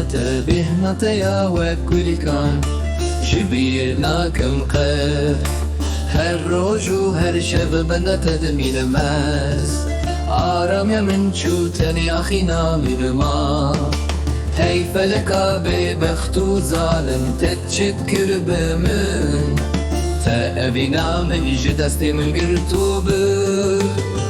تبهنا تيا وكل كان شبيرنا كم قر هر روج و هر شب بنده تدمين ماس آرام يا من شوتني أخينا من ما هي فلكا ببخت و ظالم تتشكر بمن تأبينا من جدستي من قرتو بر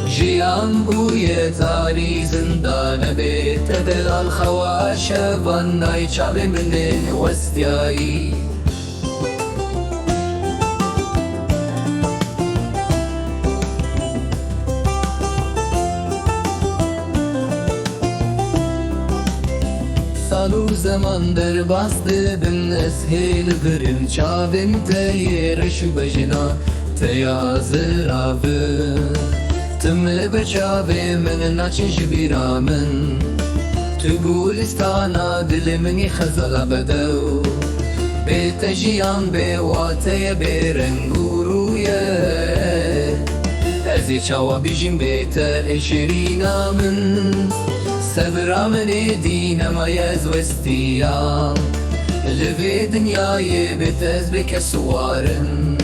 جيان بوی تاری زندان بیت دلال خواش بانای چاب من وستیایی سالو زمان در باسته بن اسهیل برن چابم تیرش بجنا تیازرابه تم بچابي من ناچش بيرامن تقول استانا دل مني خزل بدو بيت جيان بواتي برنگورويا ازي چاوا بيجين بيت اشرينا من سبرا من دينما يزوستيا لفي دنياي بتز بك سوارن